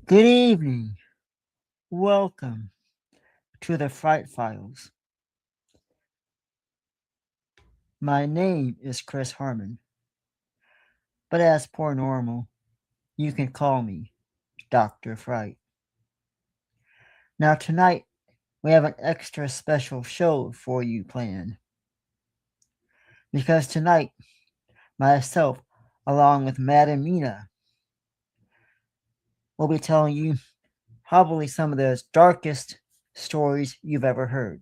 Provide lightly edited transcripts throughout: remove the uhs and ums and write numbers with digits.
Good evening. Welcome to the Fright Files. My name is Chris Harmon, but as per normal, you can call me Dr. Fright. Now, tonight, we have an extra special show for you planned. Because tonight, myself, along with Madam Mina, will be telling you probably some of the darkest stories you've ever heard.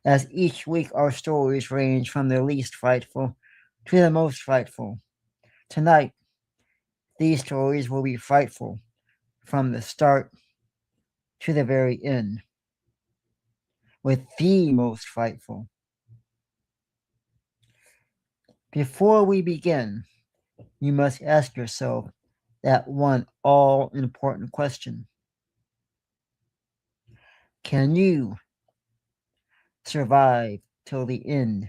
As each week, our stories range from the least frightful to the most frightful. Tonight, these stories will be frightful from the start to the very end, with the most frightful. Before we begin, you must ask yourself that one all important question. Can you survive till the end?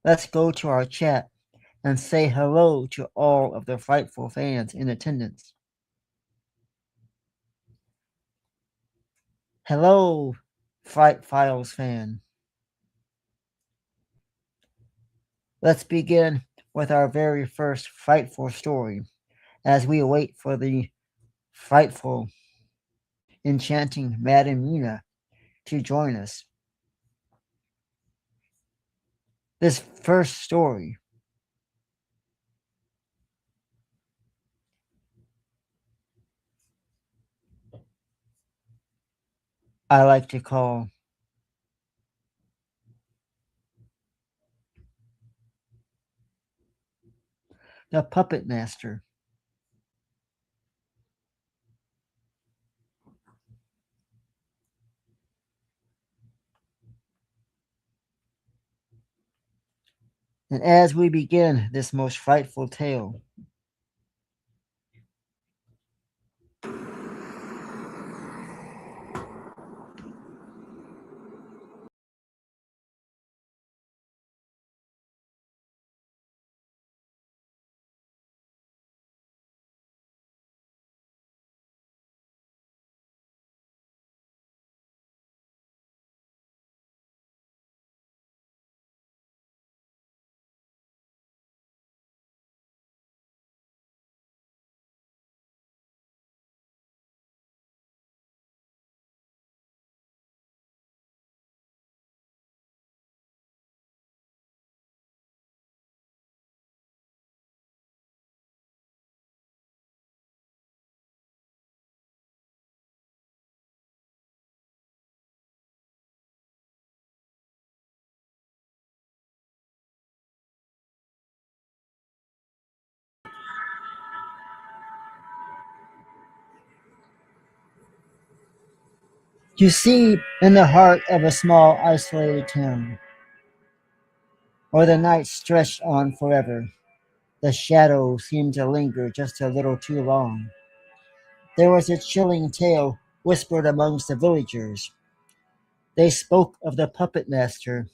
Let's go to our chat and say hello to all of the frightful fans in attendance. Hello, Fright Files fan. Let's begin with our very first frightful story as we wait for the frightful, enchanting Madam Mina to join us. This first story I like to call The Puppet Master. And as we begin this most frightful tale, you see, in the heart of a small, isolated town, where the night stretched on forever, the shadows seemed to linger just a little too long. There was a chilling tale whispered amongst the villagers. They spoke of the puppet master,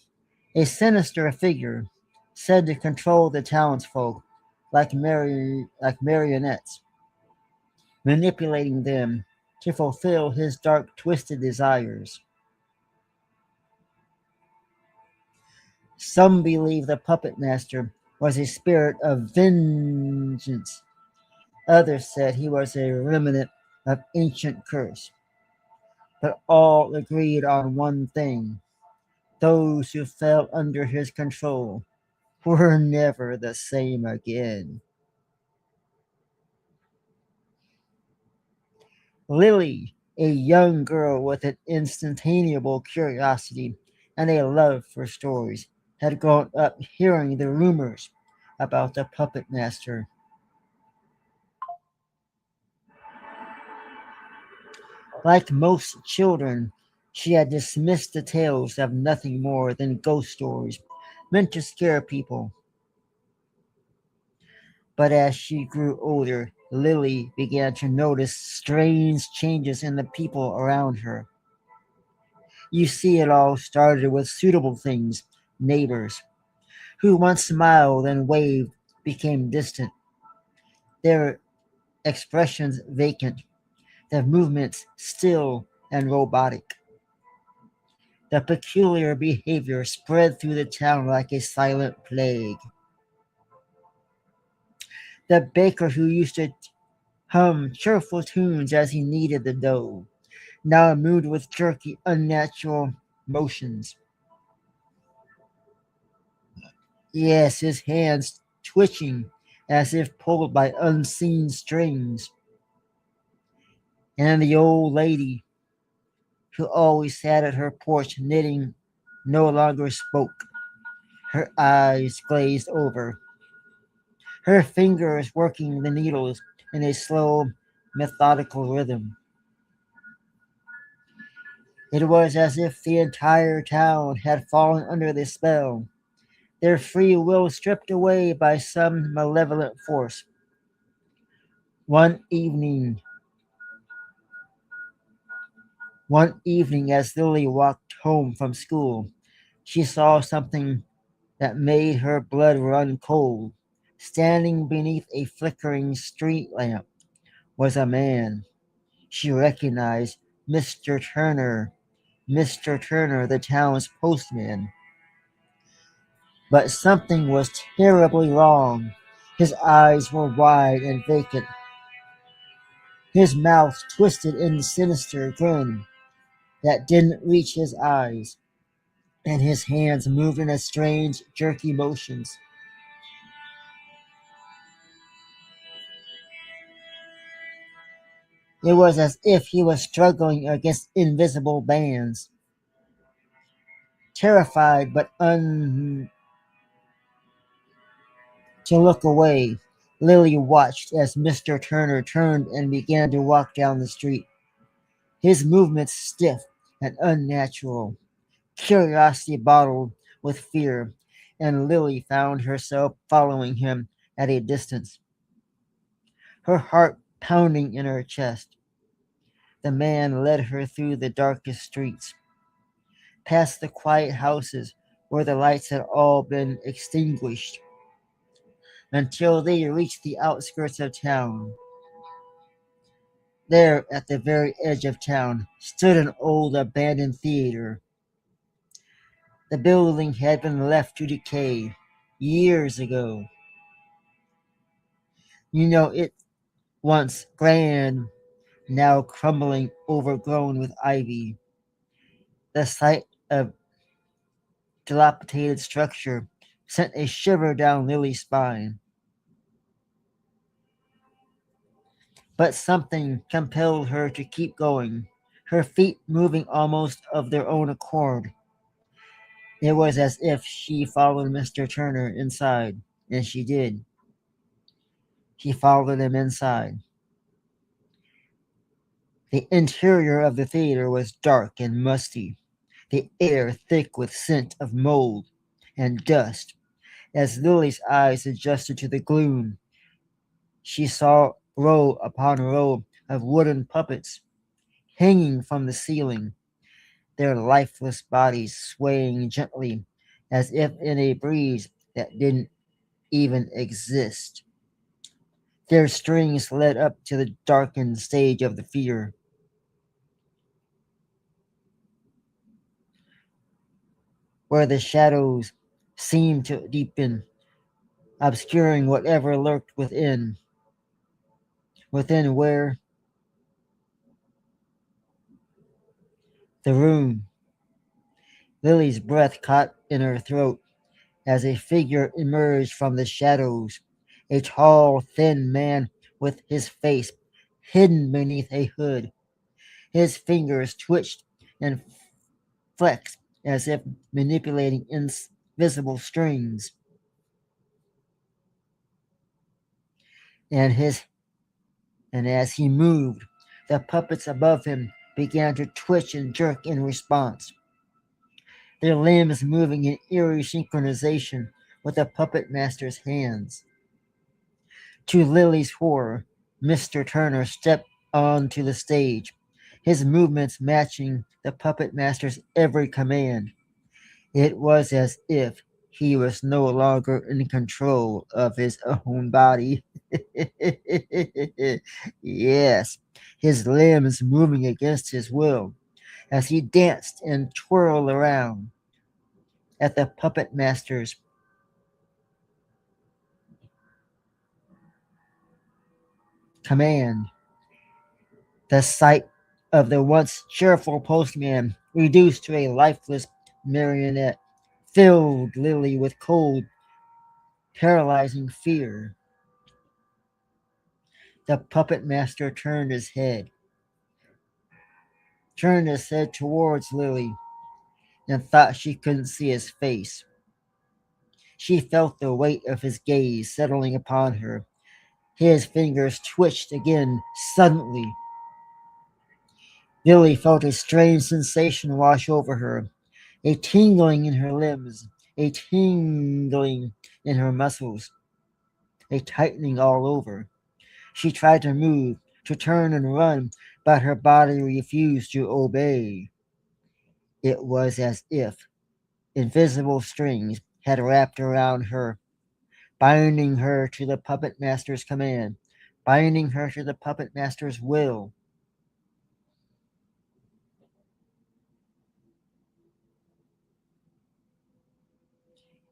a sinister figure said to control the townsfolk like marionettes, manipulating them to fulfill his dark, twisted desires. Some believe the puppet master was a spirit of vengeance. Others said he was a remnant of ancient curse. But all agreed on one thing: those who fell under his control were never the same again. Lily, a young girl with an instantaneous curiosity and a love for stories, had grown up hearing the rumors about the puppet master. Like most children, she had dismissed the tales of nothing more than ghost stories meant to scare people. But as she grew older, Lily began to notice strange changes in the people around her. You see, it all started with suitable things, neighbors, who once smiled and waved became distant. their expressions vacant, their movements still and robotic. The peculiar behavior spread through the town like a silent plague. The baker who used to hum cheerful tunes as he kneaded the dough, now moved with jerky, unnatural motions. Yes, his hands twitching as if pulled by unseen strings. And the old lady who always sat at her porch knitting no longer spoke, her eyes glazed over, her fingers working the needles in a slow, methodical rhythm. It was as if the entire town had fallen under the spell, their free will stripped away by some malevolent force. One evening, one evening, as Lily walked home from school, she saw something that made her blood run cold. Standing beneath a flickering street lamp was a man. She recognized Mr. Turner, Mr. Turner, the town's postman. But something was terribly wrong. His eyes were wide and vacant, his mouth twisted in a sinister grin that didn't reach his eyes, and his hands moved in a strange, jerky motions. It was as if he was struggling against invisible bands. Terrified but to look away, Lily watched as Mr. Turner turned and began to walk down the street, his movements stiff and unnatural, curiosity bottled with fear, and Lily found herself following him at a distance, her heart pounding in her chest. The man led her through the darkest streets, past the quiet houses where the lights had all been extinguished, until they reached the outskirts of town. There, at the very edge of town, stood an old abandoned theater. The building had been left to decay years ago. It once grand, now crumbling, overgrown with ivy. The sight of dilapidated structure sent a shiver down Lily's spine. But something compelled her to keep going, her feet moving almost of their own accord. It was as if she followed Mr. Turner inside, and she did. She followed him inside. The interior of the theater was dark and musty, the air thick with scent of mold and dust. As Lily's eyes adjusted to the gloom, she saw row upon row of wooden puppets hanging from the ceiling, their lifeless bodies swaying gently as if in a breeze that didn't even exist. Their strings led up to the darkened stage of the fear, where the shadows seemed to deepen, obscuring whatever lurked within. Within where the room. Lily's breath caught in her throat as a figure emerged from the shadows, a tall, thin man with his face hidden beneath a hood. His fingers twitched and flexed as if manipulating invisible strings, and his and as he moved, the puppets above him began to twitch and jerk in response, their limbs moving in eerie synchronization with the puppet master's hands. To Lily's horror, Mr. Turner stepped onto the stage, his movements matching the puppet master's every command. It was as if He was no longer in control of his own body. Yes, his limbs moving against his will as he danced and twirled around at the puppet master's command. The sight of the once cheerful postman reduced to a lifeless marionette filled Lily with cold, paralyzing fear. The puppet master turned his head towards Lily, and thought she couldn't see his face. She felt the weight of his gaze settling upon her. His fingers twitched again suddenly. Lily felt a strange sensation wash over her, a tingling in her limbs, a tingling in her muscles, a tightening all over. She tried to move, to turn and run, but her body refused to obey. It was as if invisible strings had wrapped around her, binding her to the puppet master's command, binding her to the puppet master's will.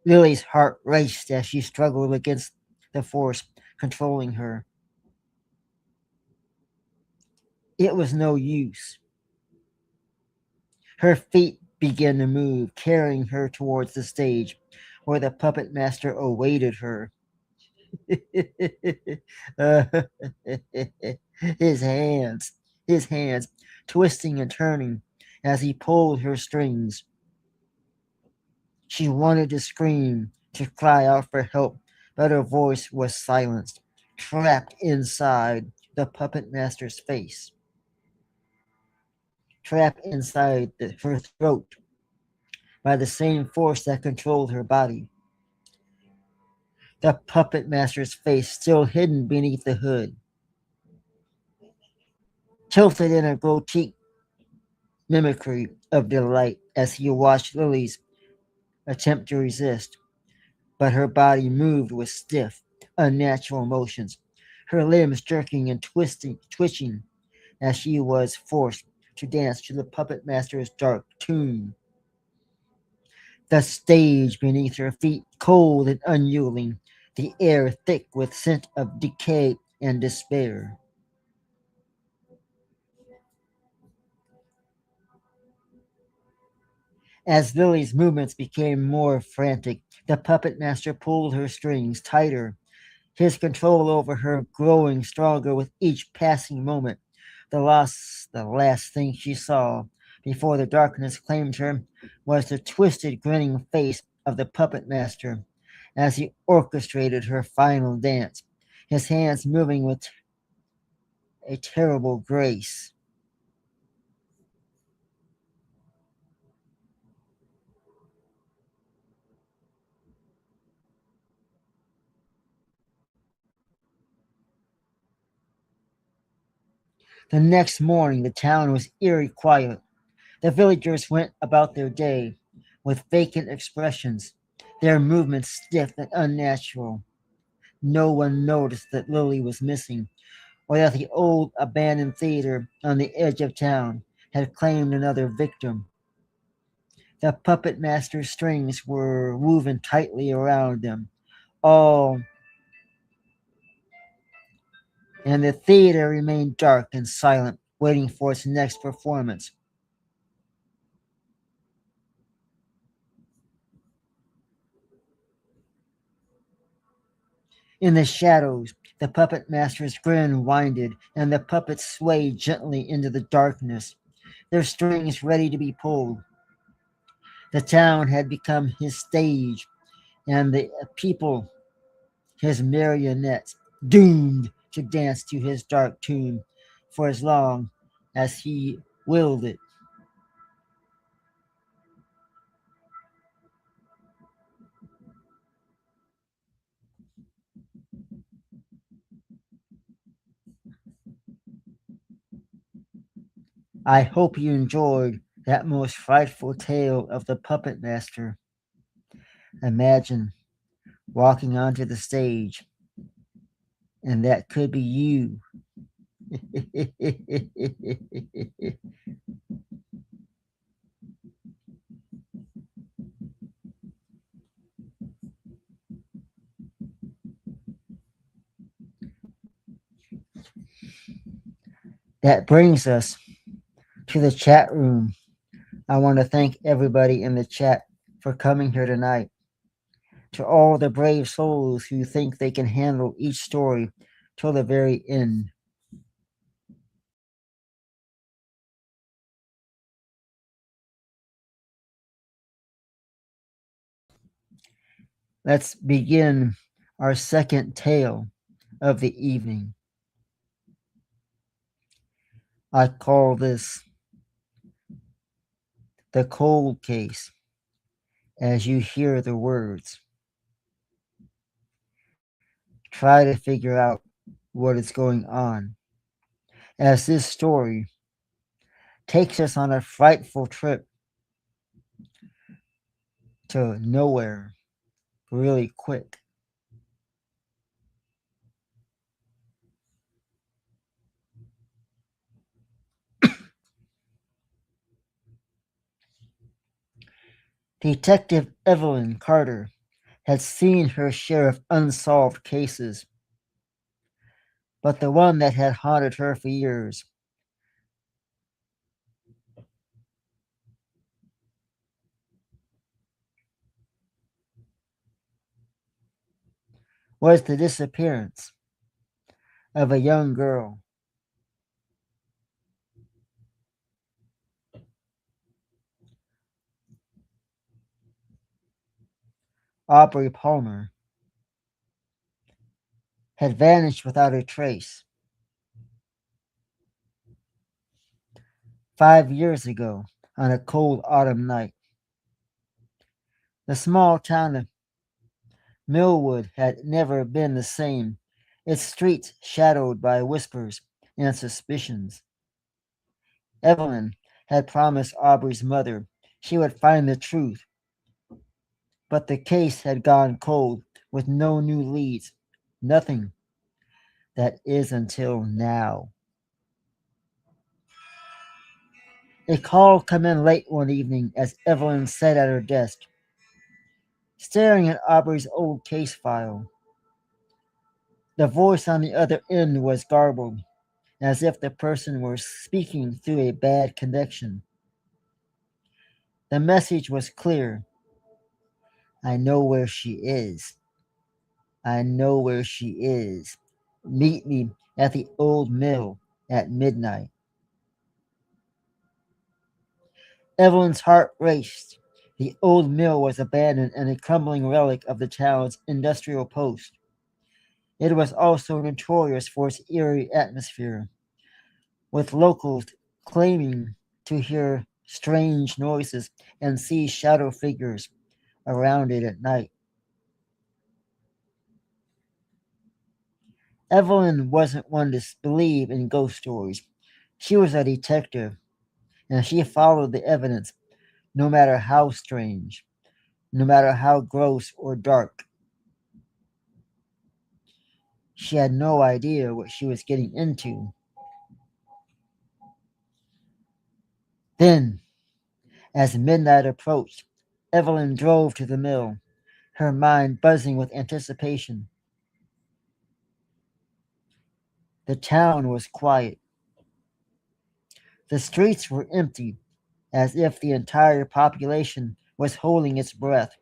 Lily's heart raced as she struggled against the force controlling her. It was no use. Her feet began to move, carrying her towards the stage where the puppet master awaited her. Uh, his hands, his hands twisting and turning as he pulled her strings. She wanted to scream, to cry out for help, but her voice was silenced, trapped inside the puppet master's face, trapped inside her throat by the same force that controlled her body. The puppet master's face still hidden beneath the hood, tilted in a grotesque mimicry of delight as he watched Lily's attempt to resist, but her body moved with stiff, unnatural motions, her limbs jerking and twitching as she was forced to dance to the puppet master's dark tune. The stage beneath her feet cold and unyielding, the air thick with scent of decay and despair. As Lily's movements became more frantic, the puppet master pulled her strings tighter, his control over her growing stronger with each passing moment. The last thing she saw before the darkness claimed her was the twisted, grinning face of the puppet master as he orchestrated her final dance, his hands moving with a terrible grace. The next morning, the town was eerie quiet. The villagers went about their day with vacant expressions, their movements stiff and unnatural. No one noticed that Lily was missing, or that the old abandoned theater on the edge of town had claimed another victim. The puppet master's strings were woven tightly around them, all, and the theater remained dark and silent, waiting for its next performance. In the shadows, the puppet master's grin winded, and the puppets swayed gently into the darkness, their strings ready to be pulled. The town had become his stage, and the people his marionettes, doomed to dance to his dark tune for as long as he willed it. I hope you enjoyed that most frightful tale of the puppet master. Imagine walking onto the stage, and that could be you. That brings us to the chat room. I want to thank everybody in the chat for coming here tonight. To all the brave souls who think they can handle each story till the very end. Let's begin our second tale of the evening. I call this the cold case. As you hear the words, try to figure out what is going on. As this story takes us on a frightful trip to nowhere really quick. Detective Evelyn Carter had seen her share of unsolved cases, but the one that had haunted her for years was the disappearance of a young girl. Aubrey Palmer had vanished without a trace 5 years ago on a cold autumn night. The small town of Millwood had never been the same, its streets shadowed by whispers and suspicions. Evelyn had promised Aubrey's mother she would find the truth, but the case had gone cold with no new leads, nothing. That is until now. A call came in late one evening as Evelyn sat at her desk, staring at Aubrey's old case file. The voice on the other end was garbled, as if the person were speaking through a bad connection. The message was clear. I know where she is. I know where she is. Meet me at the old mill at midnight. Evelyn's heart raced. The old mill was abandoned and a crumbling relic of the town's industrial post. It was also notorious for its eerie atmosphere, with locals claiming to hear strange noises and see shadow figures around it at night. Evelyn wasn't one to believe in ghost stories. She was a detective, and she followed the evidence, no matter how strange, no matter how gross or dark. She had no idea what she was getting into. Then, as midnight approached, Evelyn drove to the mill, her mind buzzing with anticipation. The town was quiet. The streets were empty, as if the entire population was holding its breath.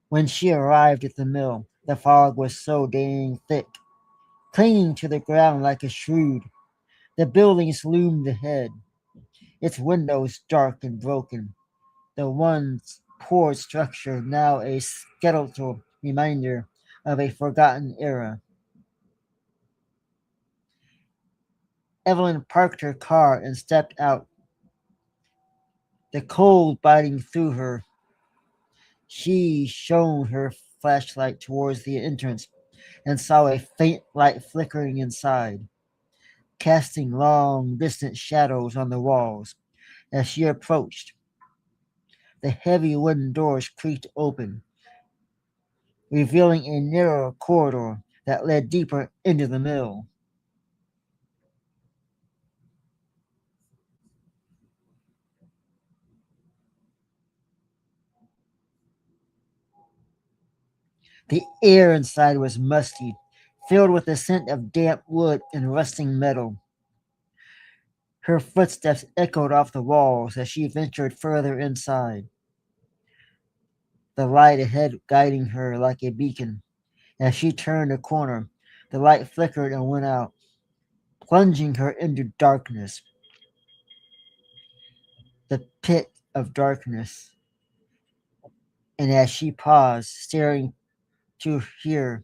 When she arrived at the mill, the fog was so dang thick, clinging to the ground like a shroud. The buildings loomed ahead, its windows dark and broken, the once poor structure now a skeletal reminder of a forgotten era. Evelyn parked her car and stepped out, the cold biting through her. She shone her flashlight towards the entrance and saw a faint light flickering inside, casting long, distant shadows on the walls. As she approached, The heavy wooden doors creaked open, revealing a narrow corridor that led deeper into the mill. The air inside was musty, filled with the scent of damp wood and rusting metal. Her footsteps echoed off the walls as she ventured further inside, the light ahead guiding her like a beacon. As she turned a corner, the light flickered and went out, plunging her into darkness, the pit of darkness. And as she paused, to hear,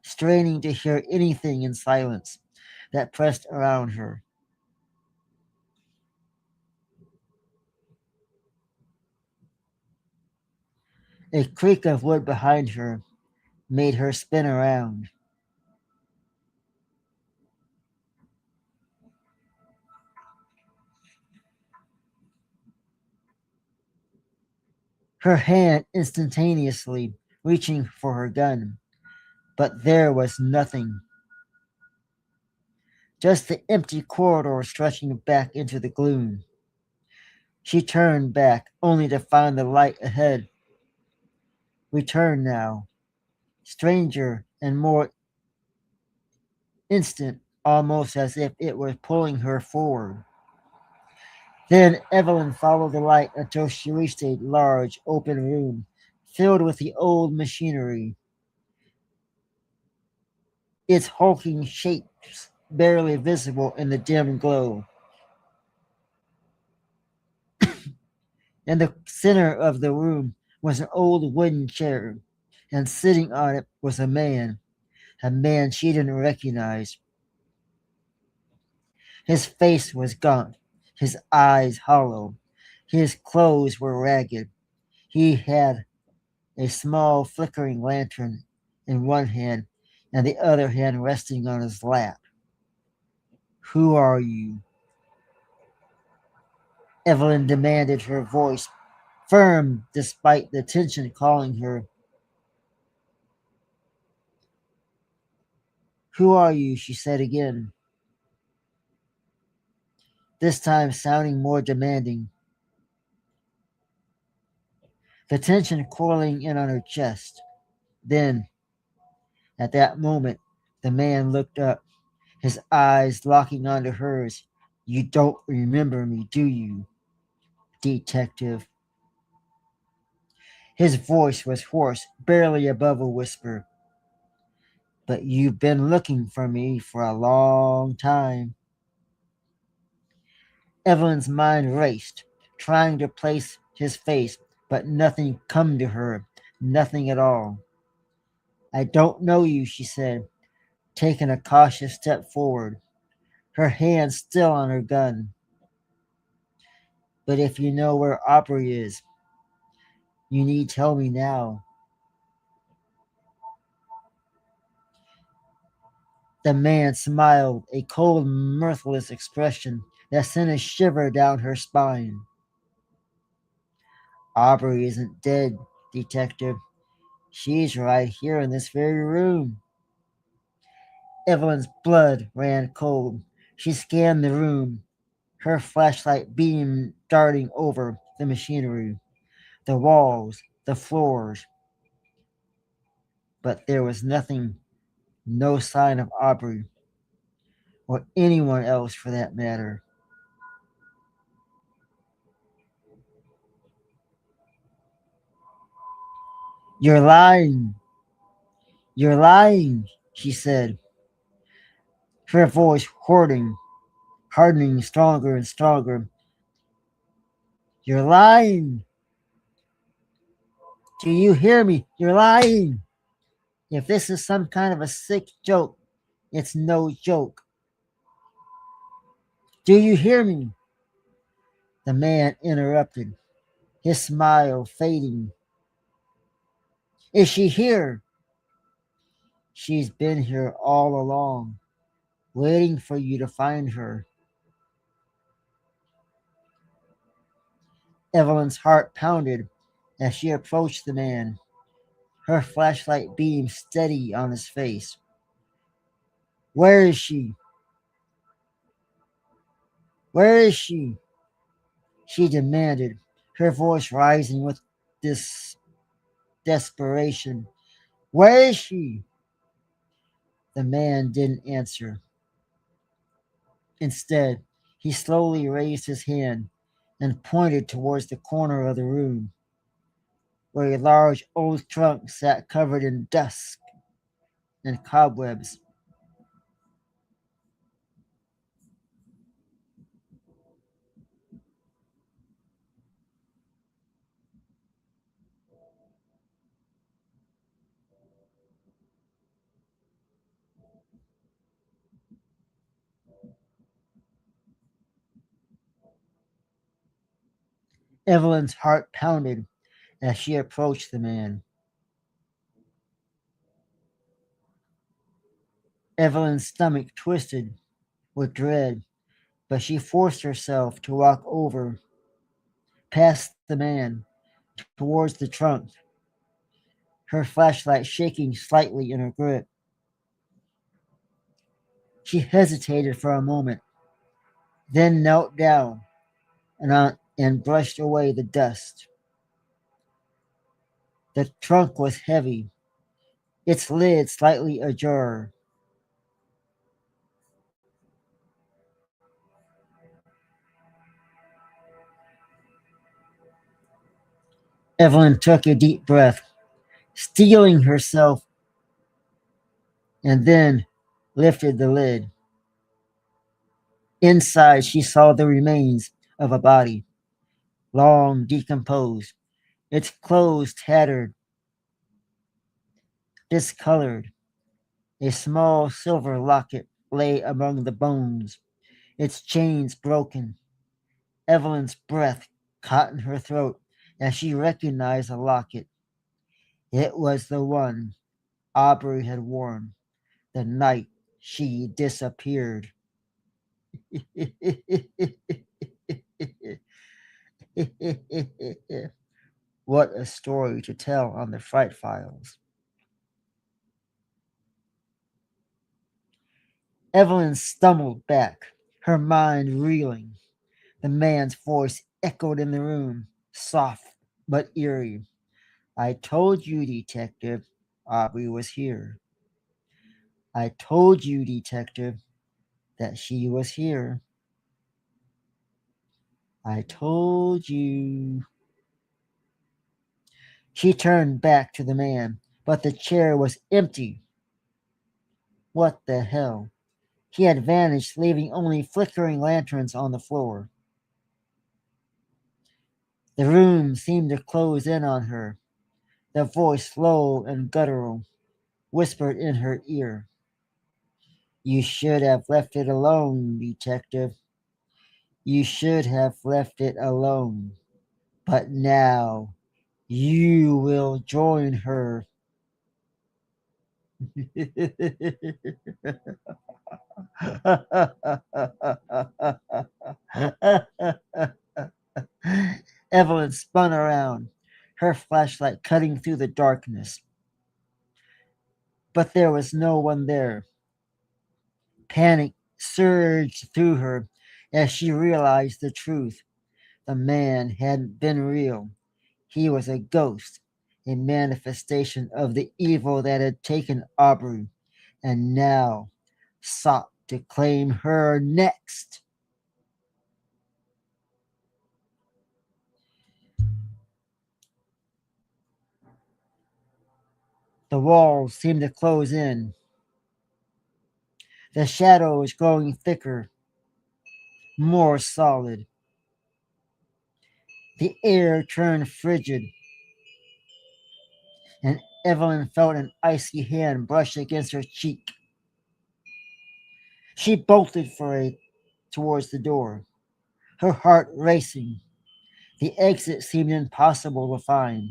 straining to hear anything in silence that pressed around her, a creak of wood behind her made her spin around. Her hand instantaneously reaching for her gun, but there was nothing. Just the empty corridor stretching back into the gloom. She turned back, only to find the light ahead return now, stranger and more instant, almost as if it were pulling her forward. Then Evelyn followed the light until she reached a large open room filled with the old machinery, its hulking shapes barely visible in the dim glow. In the center of the room was an old wooden chair, and sitting on it was a man she didn't recognize. His face was gaunt, his eyes hollow, his clothes were ragged. He had a small flickering lantern in one hand and the other hand resting on his lap. Who are you? Evelyn demanded, her voice firm despite the tension calling her. Who are you? She said again, this time sounding more demanding, the tension coiling in on her chest. Then, at that moment, the man looked up, his eyes locking onto hers. You don't remember me, do you, detective? His voice was hoarse, barely above a whisper. But you've been looking for me for a long time. Evelyn's mind raced, trying to place his face, but nothing come to her, nothing at all. I don't know you, she said, taking a cautious step forward, her hand still on her gun. But if you know where Aubrey is, you need tell me now. The man smiled, a cold, mirthless expression that sent a shiver down her spine. Aubrey isn't dead, detective. She's right here in this very room. Evelyn's blood ran cold. She scanned the room, her flashlight beam darting over the machinery, the walls, the floors. But there was nothing, no sign of Aubrey, or anyone else for that matter. You're lying. You're lying, she said, her voice hardening stronger and stronger. You're lying. Do you hear me? You're lying. If this is some kind of a sick joke, it's no joke. Do you hear me? The man interrupted, his smile fading. Is she here? She's been here all along, waiting for you to find her. Evelyn's heart pounded as she approached the man, her flashlight beam steady on his face. Where is she? Where is she? She demanded, her voice rising with this desperation. Where is she? The man didn't answer. Instead, he slowly raised his hand and pointed towards the corner of the room, where a large old trunk sat covered in dust and cobwebs. Evelyn's heart pounded as she approached the man. Evelyn's stomach twisted with dread, but she forced herself to walk over past the man towards the trunk, her flashlight shaking slightly in her grip. She hesitated for a moment, then knelt down and brushed away the dust. The trunk was heavy, its lid slightly ajar. Evelyn took a deep breath, steeling herself, and then lifted the lid. Inside, she saw the remains of a body, long decomposed, its clothes tattered, discolored. A small silver locket lay among the bones, its chains broken. Evelyn's breath caught in her throat as she recognized the locket. It was the one Aubrey had worn the night she disappeared. What a story to tell on the Fright Files. Evelyn stumbled back, her mind reeling. The man's voice echoed in the room, soft but eerie. I told you, Detective, Aubrey was here. I told you, Detective, that she was here. I told you. She turned back to the man, but the chair was empty. What the hell? He had vanished, leaving only flickering lanterns on the floor. The room seemed to close in on her. The voice, low and guttural, whispered in her ear. You should have left it alone, Detective. You should have left it alone. But now you will join her. Evelyn spun around, her flashlight cutting through the darkness. But there was no one there. Panic surged through her as she realized the truth. The man hadn't been real. He was a ghost, a manifestation of the evil that had taken Aubrey and now sought to claim her next. The walls seemed to close in, the shadows growing thicker, more solid. The air turned frigid, and Evelyn felt an icy hand brush against her cheek. She bolted for it towards the door, her heart racing. The exit seemed impossible to find.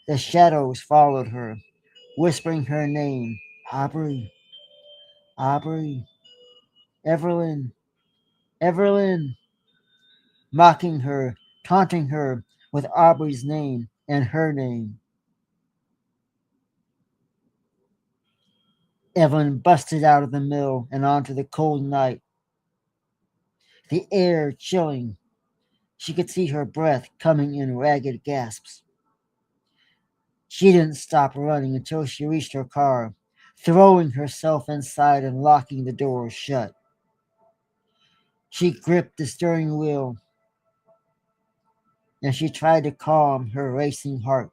The shadows followed her, whispering her name. Aubrey, Aubrey, Evelyn, Evelyn. mocking her, taunting her with Aubrey's name and her name. Evelyn busted out of the mill and onto the cold night, the air chilling. She could see her breath coming in ragged gasps. She didn't stop running until she reached her car, throwing herself inside and locking the door shut. She gripped the steering wheel and she tried to calm her racing heart.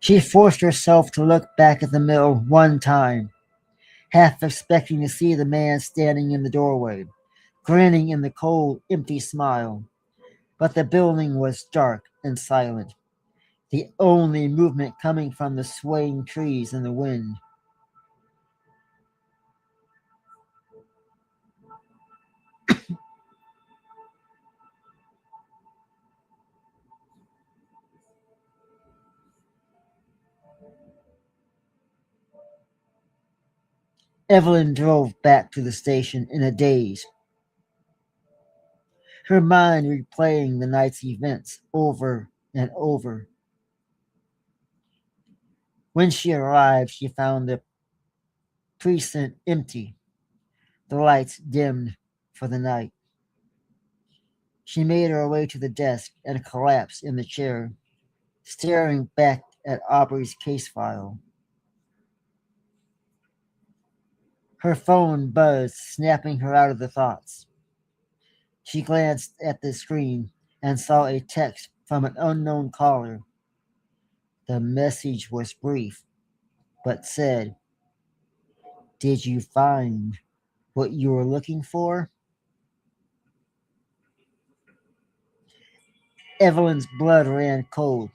She forced herself to look back at the mill one time, half expecting to see the man standing in the doorway, grinning in the cold, empty smile. But the building was dark and silent, the only movement coming from the swaying trees in the wind. Evelyn drove back to the station in a daze, her mind replaying the night's events over and over. When she arrived, she found the precinct empty, the lights dimmed for the night. She made her way to the desk and collapsed in the chair, staring back at Aubrey's case file. Her phone buzzed, snapping her out of the thoughts. She glanced at the screen and saw a text from an unknown caller. The message was brief, but said, "Did you find what you were looking for?" Evelyn's blood ran cold.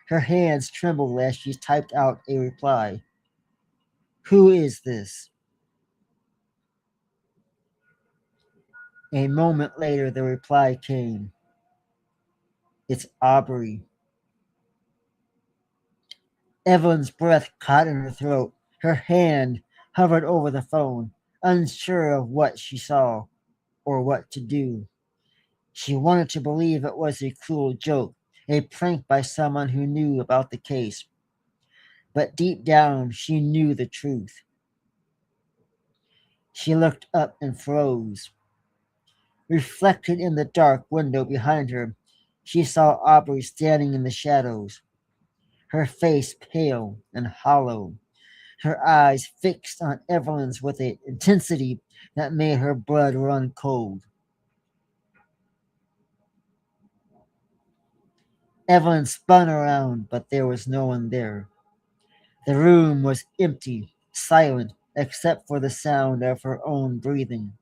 Her hands trembled as she typed out a reply. "Who is this?" A moment later, the reply came. "It's Aubrey." Evelyn's breath caught in her throat. Her hand hovered over the phone, unsure of what she saw or what to do. She wanted to believe it was a cruel joke, a prank by someone who knew about the case. But deep down, she knew the truth. She looked up and froze. Reflected in the dark window behind her, she saw Aubrey standing in the shadows, her face pale and hollow, her eyes fixed on Evelyn's with an intensity that made her blood run cold. Evelyn spun around, but there was no one there. The room was empty, silent, except for the sound of her own breathing.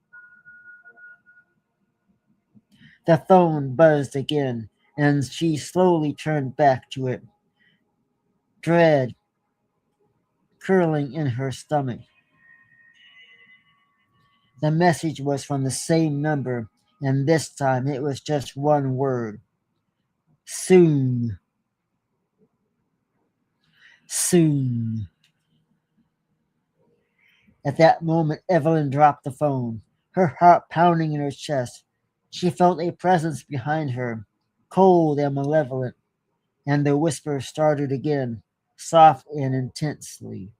The phone buzzed again, and she slowly turned back to it, dread curling in her stomach. The message was from the same number, and this time it was just one word: soon. Soon. At that moment, Evelyn dropped the phone, her heart pounding in her chest. She felt a presence behind her, cold and malevolent, and the whisper started again, soft and intensely.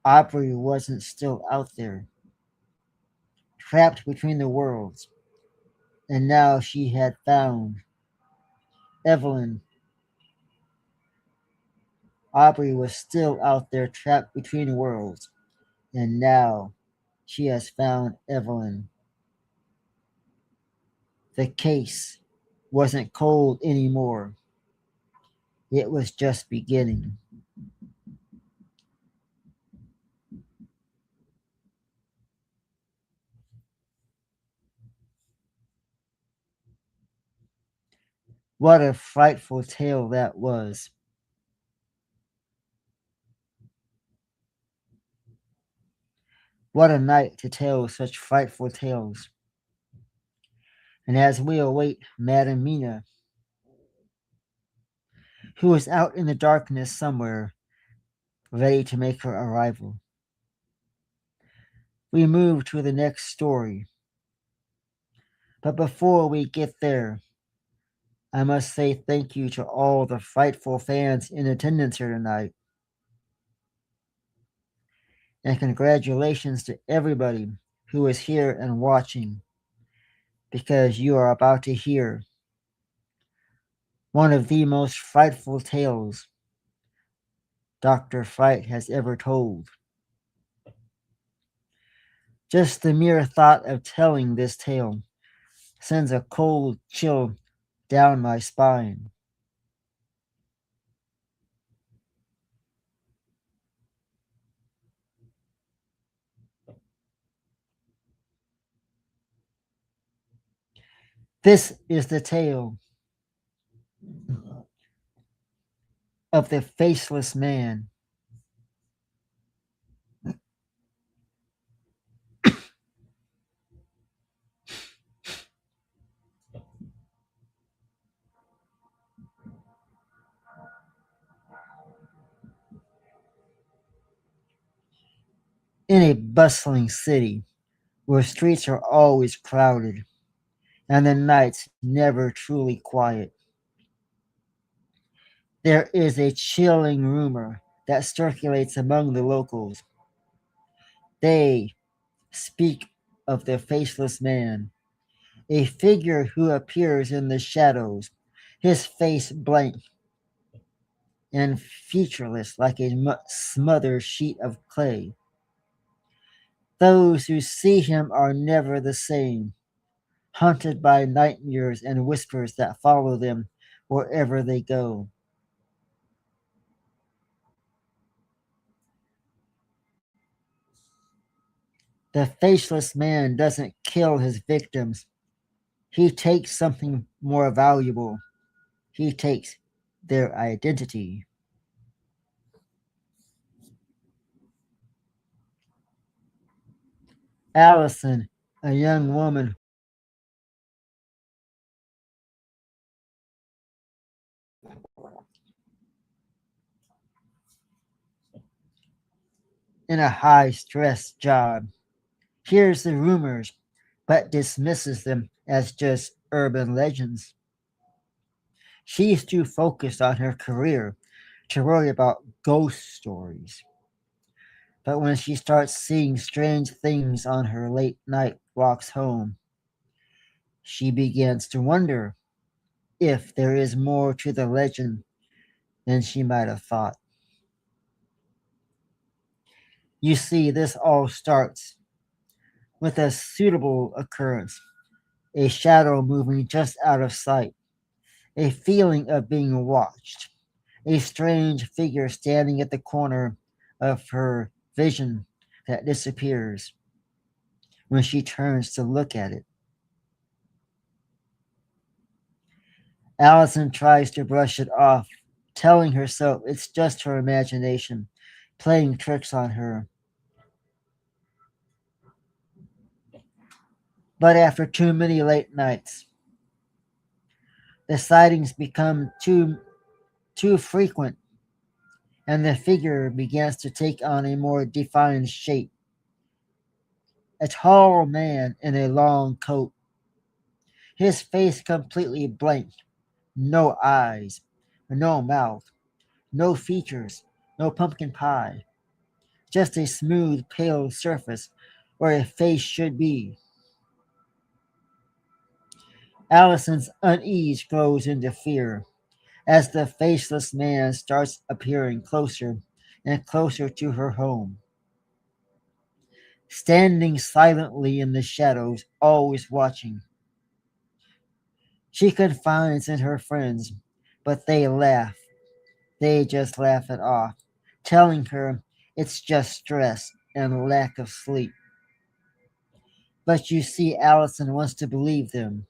Aubrey wasn't still out there, trapped between the worlds, and now she had found Evelyn. Aubrey was still out there trapped between worlds, and now she has found Evelyn. The case wasn't cold anymore. It was just beginning. What a frightful tale that was. What a night to tell such frightful tales. And as we await Madam Mina, who is out in the darkness somewhere, ready to make her arrival, we move to the next story. But before we get there, I must say thank you to all the frightful fans in attendance here tonight. And congratulations to everybody who is here and watching, because you are about to hear one of the most frightful tales Dr. Fright has ever told. Just the mere thought of telling this tale sends a cold chill down my spine. This is the tale of the faceless man. In a bustling city where streets are always crowded and the nights never truly quiet, there is a chilling rumor that circulates among the locals. They speak of the faceless man, a figure who appears in the shadows, his face blank and featureless like a smothered sheet of clay. Those who see him are never the same, haunted by nightmares and whispers that follow them wherever they go. The faceless man doesn't kill his victims. He takes something more valuable. He takes their identity. Allison, a young woman in a high stress job, hears the rumors but dismisses them as just urban legends. She's too focused on her career to worry about ghost stories. But when she starts seeing strange things on her late night walks home, she begins to wonder if there is more to the legend than she might have thought. You see, this all starts with a suitable occurrence, a shadow moving just out of sight, a feeling of being watched, a strange figure standing at the corner of her vision that disappears when she turns to look at it. Allison tries to brush it off, telling herself it's just her imagination playing tricks on her. But after too many late nights, the sightings become too frequent, and the figure begins to take on a more defined shape. A tall man in a long coat, his face completely blank, no eyes, no mouth, no features, no pumpkin pie, just a smooth, pale surface where a face should be. Allison's unease grows into fear as the faceless man starts appearing closer and closer to her home. Standing silently in the shadows, always watching. She confides in her friends, but they laugh. They just laugh it off, telling her it's just stress and lack of sleep. But you see, Allison wants to believe them.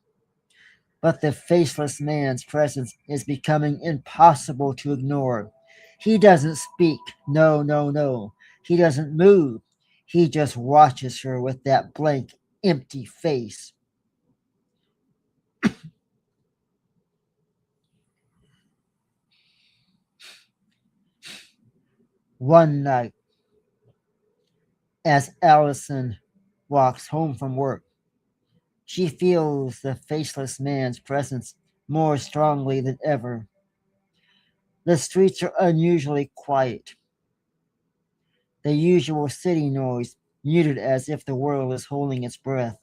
But the faceless man's presence is becoming impossible to ignore. He doesn't speak. No, no, no. He doesn't move. He just watches her with that blank, empty face. One night, as Allison walks home from work, she feels the faceless man's presence more strongly than ever. The streets are unusually quiet, the usual city noise muted as if the world is holding its breath.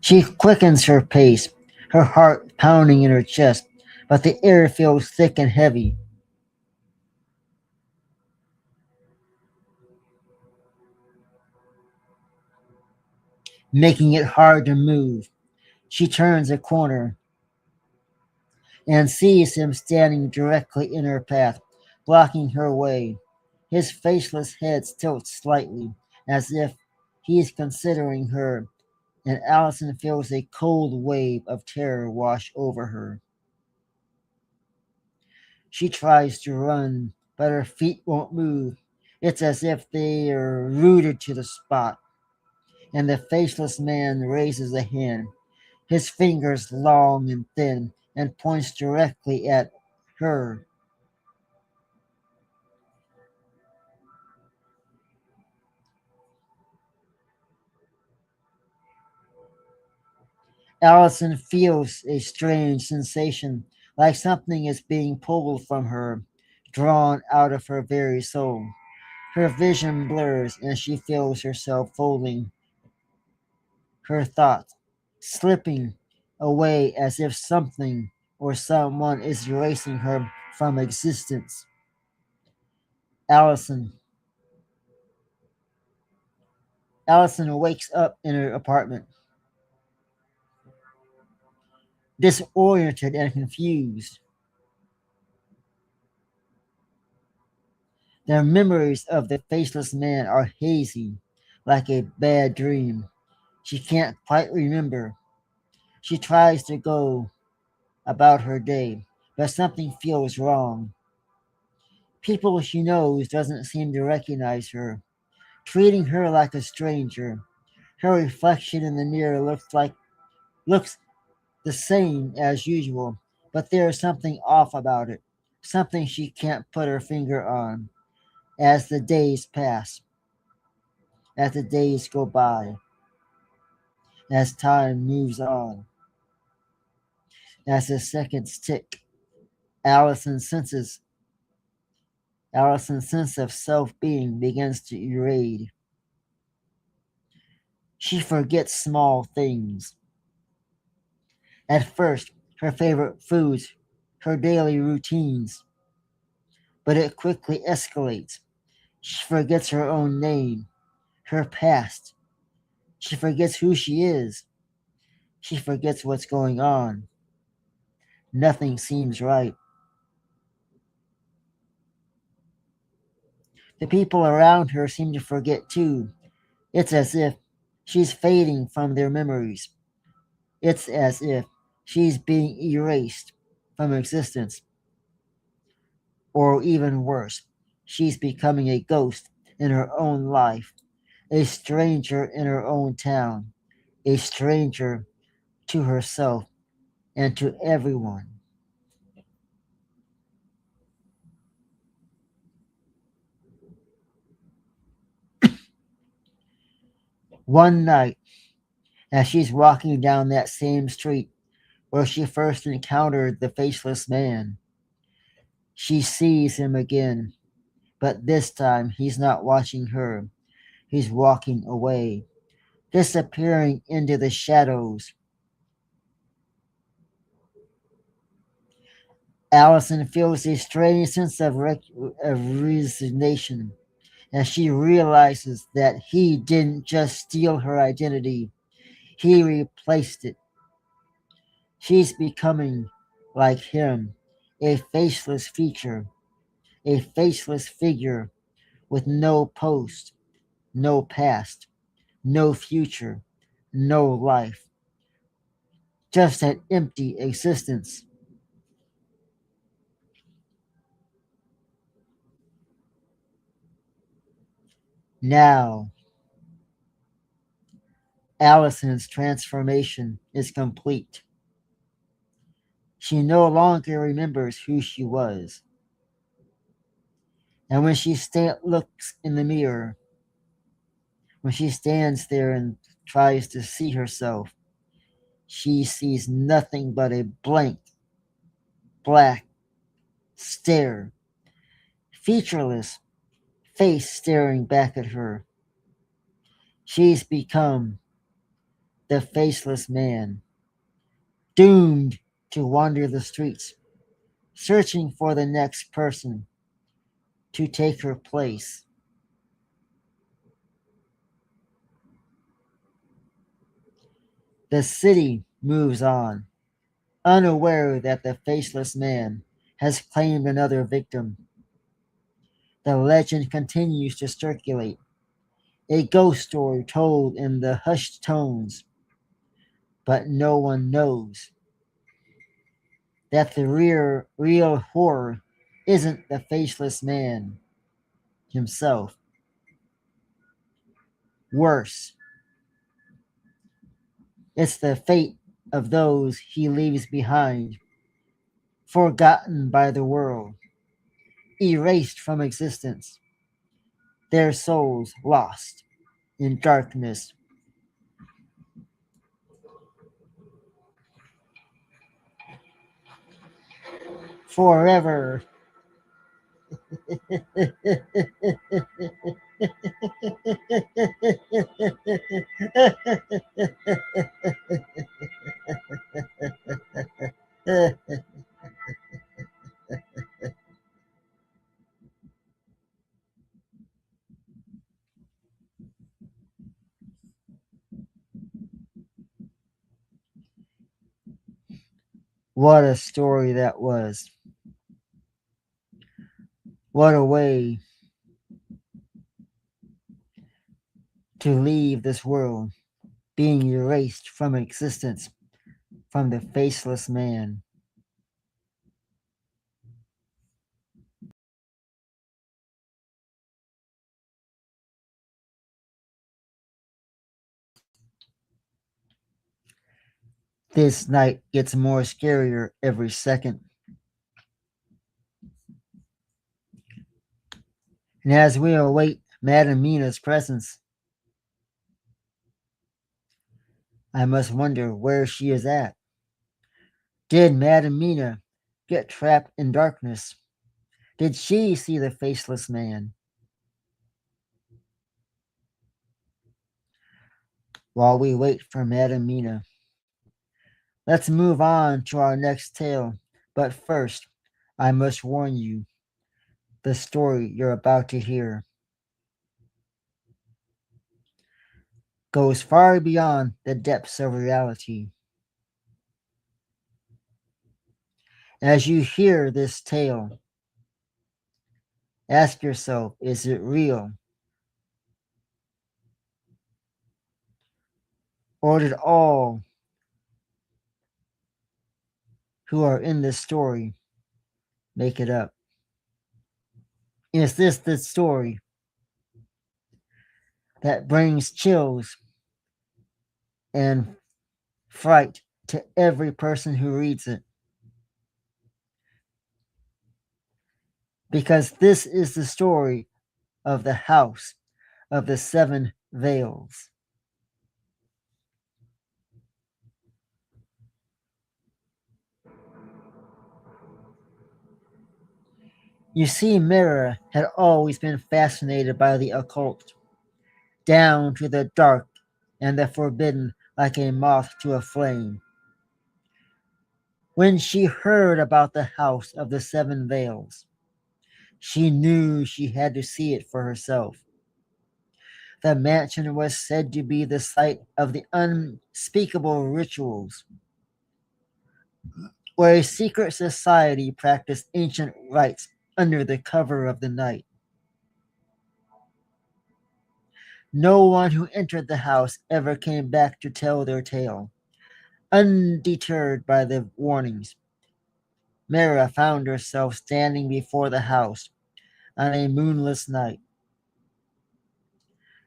She quickens her pace, her heart pounding in her chest, but the air feels thick and heavy, making it hard to move. She turns a corner and sees him standing directly in her path, blocking her way. His faceless head tilts slightly, as if he is considering her, and Allison feels a cold wave of terror wash over her. She tries to run, but her feet won't move. It's as if they are rooted to the spot, and the faceless man raises a hand, his fingers long and thin, and points directly at her. Allison feels a strange sensation, like something is being pulled from her, drawn out of her very soul. Her vision blurs and she feels herself folding, her thoughts slipping away as if something or someone is erasing her from existence. Allison. Allison wakes up in her apartment, disoriented and confused. Their memories of the faceless man are hazy, like a bad dream. She can't quite remember. She tries to go about her day, but something feels wrong. People she knows doesn't seem to recognize her, treating her like a stranger. Her reflection in the mirror looks the same as usual, but there is something off about it, something she can't put her finger on. As the days pass, as the days go by, as time moves on, as the seconds tick, Allison's senses Allison's sense of self-being begins to erode. She forgets small things. At first, her favorite foods, her daily routines, but it quickly escalates. She forgets her own name, her past. She forgets who she is. She forgets what's going on. Nothing seems right. The people around her seem to forget too. It's as if she's fading from their memories. It's as if she's being erased from existence, or even worse, she's becoming a ghost in her own life, a stranger in her own town, a stranger to herself and to everyone. One night, as she's walking down that same street where she first encountered the faceless man, she sees him again, but this time he's not watching her. He's walking away, disappearing into the shadows. Allison feels a strange sense of resignation as she realizes that he didn't just steal her identity, he replaced it. She's becoming like him, a faceless feature, a faceless figure with no post, no past, no future, no life, just an empty existence. Now, Allison's transformation is complete. She no longer remembers who she was. And when she looks in the mirror, when she stands there and tries to see herself, she sees nothing but a blank, black stare, featureless face staring back at her. She's become the faceless man, doomed to wander the streets, searching for the next person to take her place. The city moves on, unaware that the faceless man has claimed another victim. The legend continues to circulate, a ghost story told in the hushed tones, but no one knows that the real horror isn't the faceless man himself. Worse, it's the fate of those he leaves behind, forgotten by the world, erased from existence, their souls lost in darkness. Forever. What a story that was. What a way to leave this world, being erased from existence from the faceless man. This night gets more scarier every second. And as we await Madam Mina's presence, I must wonder where she is at. Did Madam Mina get trapped in darkness? Did she see the faceless man? While we wait for Madam Mina, let's move on to our next tale. But first, I must warn you, the story you're about to hear goes far beyond the depths of reality. As you hear this tale, ask yourself, is it real? Or did all who are in this story make it up? Is this the story that brings chills and fright to every person who reads it? Because this is the story of the House of the Seven Veils. You see, Mira had always been fascinated by the occult, down to the dark and the forbidden like a moth to a flame. When she heard about the House of the Seven Veils, she knew she had to see it for herself. The mansion was said to be the site of the unspeakable rituals, where a secret society practiced ancient rites under the cover of the night. No one who entered the house ever came back to tell their tale. Undeterred by the warnings, Mara found herself standing before the house on a moonless night.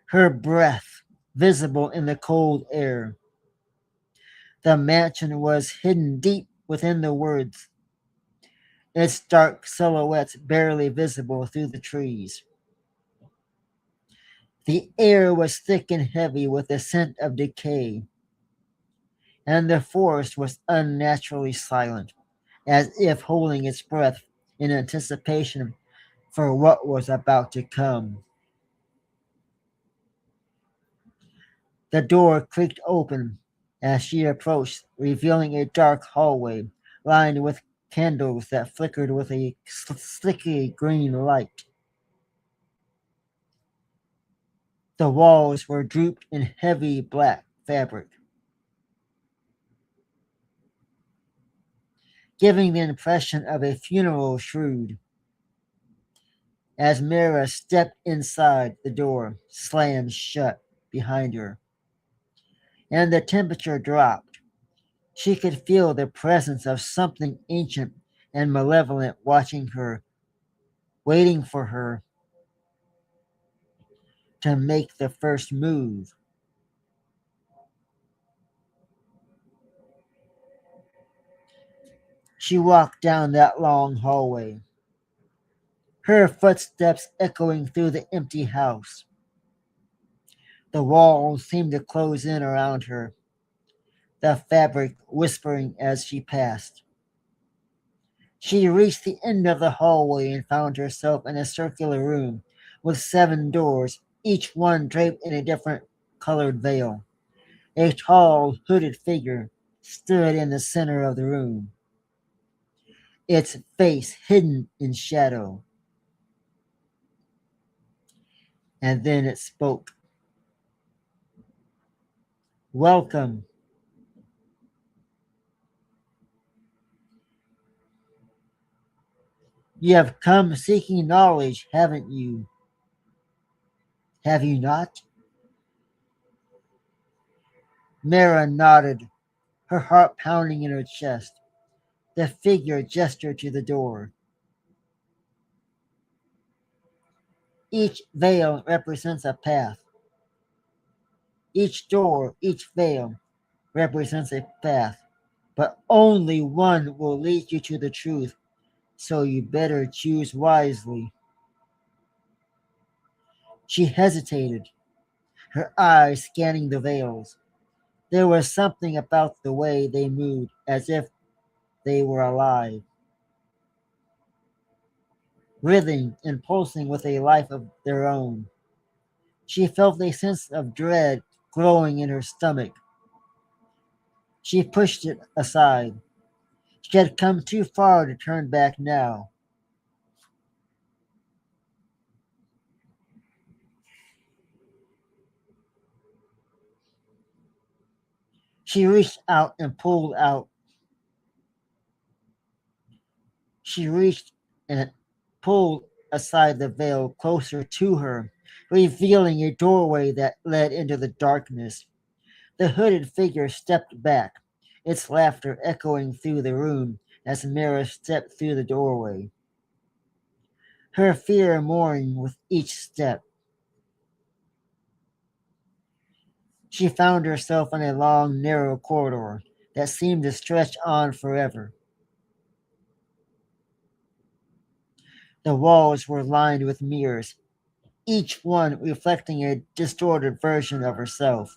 her breath visible in the cold air. The mansion was hidden deep within the woods, its dark silhouettes barely visible through the trees. The air was thick and heavy with the scent of decay, and the forest was unnaturally silent, as if holding its breath in anticipation for what was about to come. The door creaked open as she approached, revealing a dark hallway lined with candles that flickered with a sticky green light. The walls were draped in heavy black fabric, giving the impression of a funeral shroud. As Mira stepped inside, the door slammed shut behind her, and the temperature dropped. She could feel the presence of something ancient and malevolent watching her, waiting for her to make the first move. She walked down that long hallway, her footsteps echoing through the empty house. The walls seemed to close in around her, the fabric whispering as she passed. She reached the end of the hallway and found herself in a circular room with 7 doors, each one draped in a different colored veil. A tall, hooded figure stood in the center of the room, its face hidden in shadow. And then it spoke. Welcome. You have come seeking knowledge, haven't you? Have you not? Mara nodded, her heart pounding in her chest. The figure gestured to the door. Each veil represents a path. Each door, each veil represents a path. But only one will lead you to the truth, so you better choose wisely. She hesitated, her eyes scanning the veils. There was something about the way they moved, as if they were alive, writhing and pulsing with a life of their own. She felt a sense of dread growing in her stomach. She pushed it aside. She had come too far to turn back now. She reached out and pulled out. She reached and pulled aside the veil closer to her, revealing a doorway that led into the darkness. The hooded figure stepped back, its laughter echoing through the room as Mira stepped through the doorway, her fear mooring with each step. She found herself in a long, narrow corridor that seemed to stretch on forever. The walls were lined with mirrors, each one reflecting a distorted version of herself.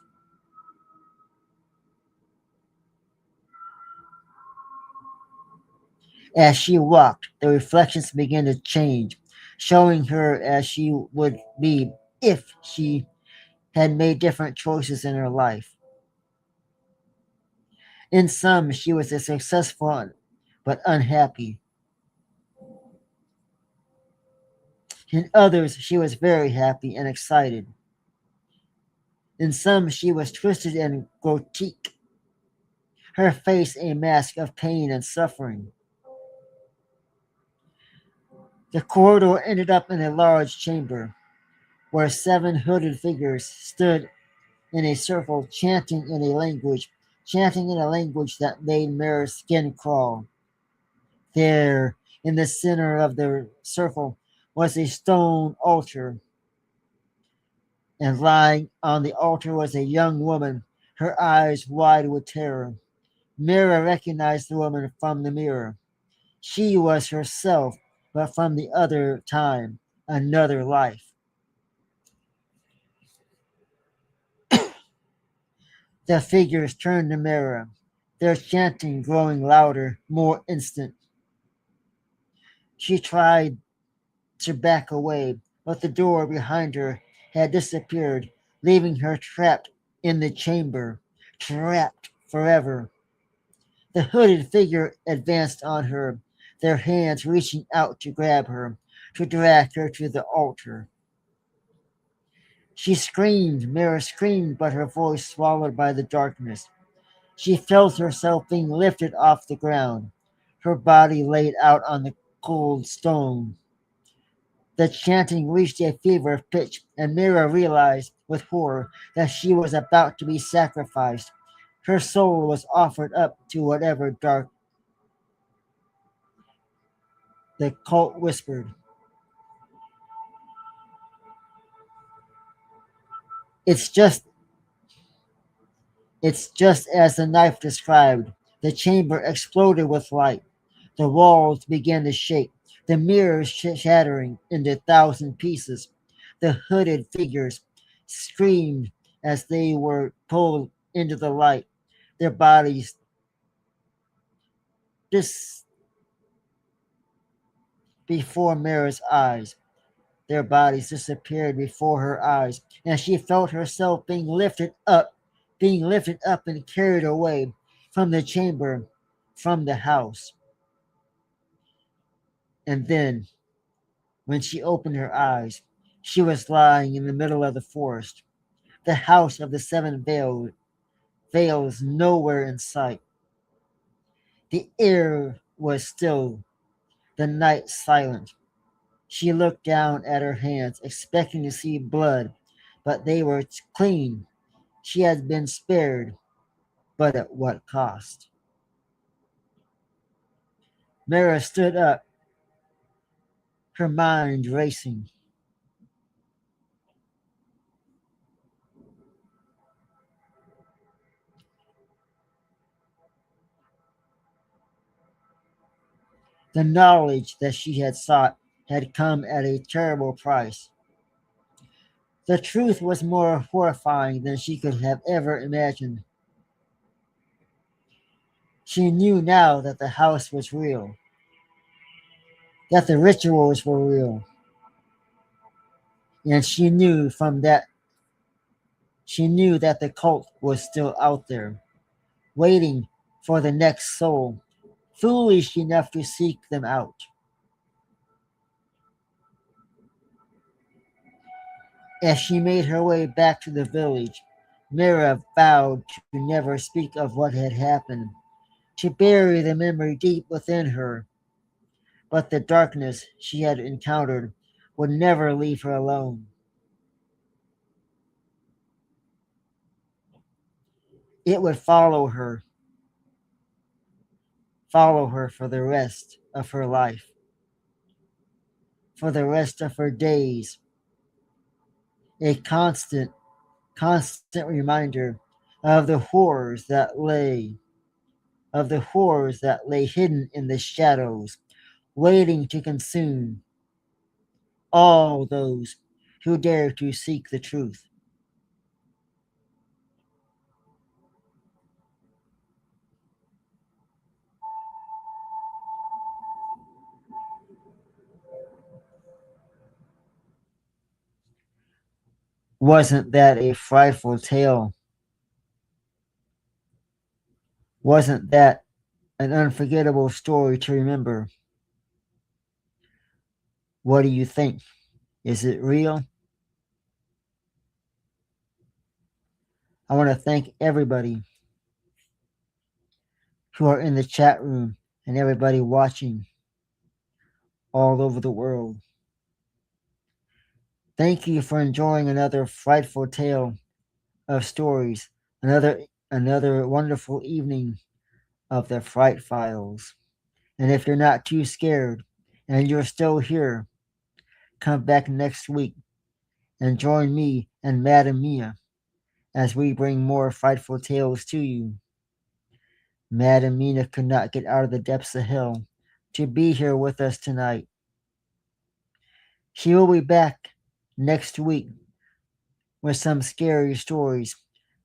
As she walked, the reflections began to change, showing her as she would be if she had made different choices in her life. In some, she was a successful but unhappy. In others, she was very happy and excited. In some, she was twisted and grotesque, her face a mask of pain and suffering. The corridor ended up in a large chamber where 7 hooded figures stood in a circle, chanting in a language that made Mara's skin crawl. There, in the center of the circle, was a stone altar. and lying on the altar was a young woman, her eyes wide with terror. Mira recognized the woman from the mirror. She was herself, but from the other time, another life. The figures turned to Mira, their chanting growing louder, more instant. She tried to back away, but the door behind her had disappeared, leaving her trapped in the chamber, trapped forever. The hooded figure advanced on her, their hands reaching out to grab her, to drag her to the altar. She screamed, Mira screamed, but her voice swallowed by the darkness. She felt herself being lifted off the ground, her body laid out on the cold stone. The chanting reached a fever pitch, and Mira realized with horror that she was about to be sacrificed. Her soul was offered up to whatever dark the cult whispered. It's just it's just as the knife described. The chamber exploded with light. The walls began to shake, the mirrors shattering into 1,000 pieces. The hooded figures screamed as they were pulled into the light, their bodies dis before Mira's eyes. Their bodies disappeared before her eyes, and she felt herself being lifted up and carried away from the chamber, from the house. And then, when she opened her eyes, she was lying in the middle of the forest, the house of the seven veils nowhere in sight. The air was still, the night silent. She looked down at her hands, expecting to see blood, but they were clean. She had been spared, but at what cost? Mara stood up, her mind racing. The knowledge that she had sought had come at a terrible price. The truth was more horrifying than she could have ever imagined. She knew now that the house was real, that the rituals were real, and she knew that the cult was still out there, waiting for the next soul, foolish enough to seek them out. As she made her way back to the village, Mira vowed to never speak of what had happened, to bury the memory deep within her. But the darkness she had encountered would never leave her alone. It would follow her for the rest of her life, for the rest of her days, a constant reminder of the horrors that lay hidden in the shadows, waiting to consume all those who dare to seek the truth. Wasn't that a frightful tale? Wasn't that an unforgettable story to remember? What do you think? Is it real? I want to thank everybody who are in the chat room and everybody watching all over the world. Thank you for enjoying another frightful tale of stories, another wonderful evening of the Fright Files. And if you're not too scared and you're still here, come back next week and join me and Madam Mina as we bring more frightful tales to you. Madam Mina could not get out of the depths of hell to be here with us tonight. She will be back next week with some scary stories,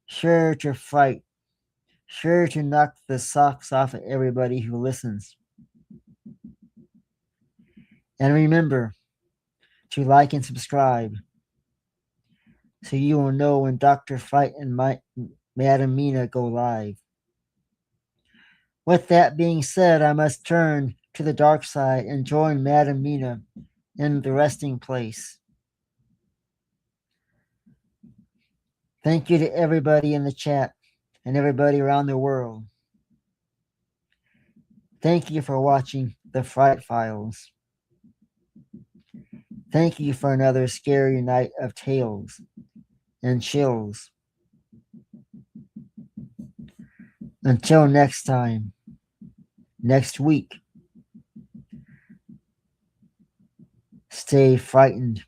sure to fright, sure to knock the socks off of everybody who listens. And remember to like and subscribe so you will know when Dr. Fright and Madam Mina go live. With that being said, I must turn to the dark side and join Madam Mina in the resting place. Thank you to everybody in the chat and everybody around the world. Thank you for watching the Fright Files. Thank you for another scary night of tales and chills. Until next time, next week, stay frightened.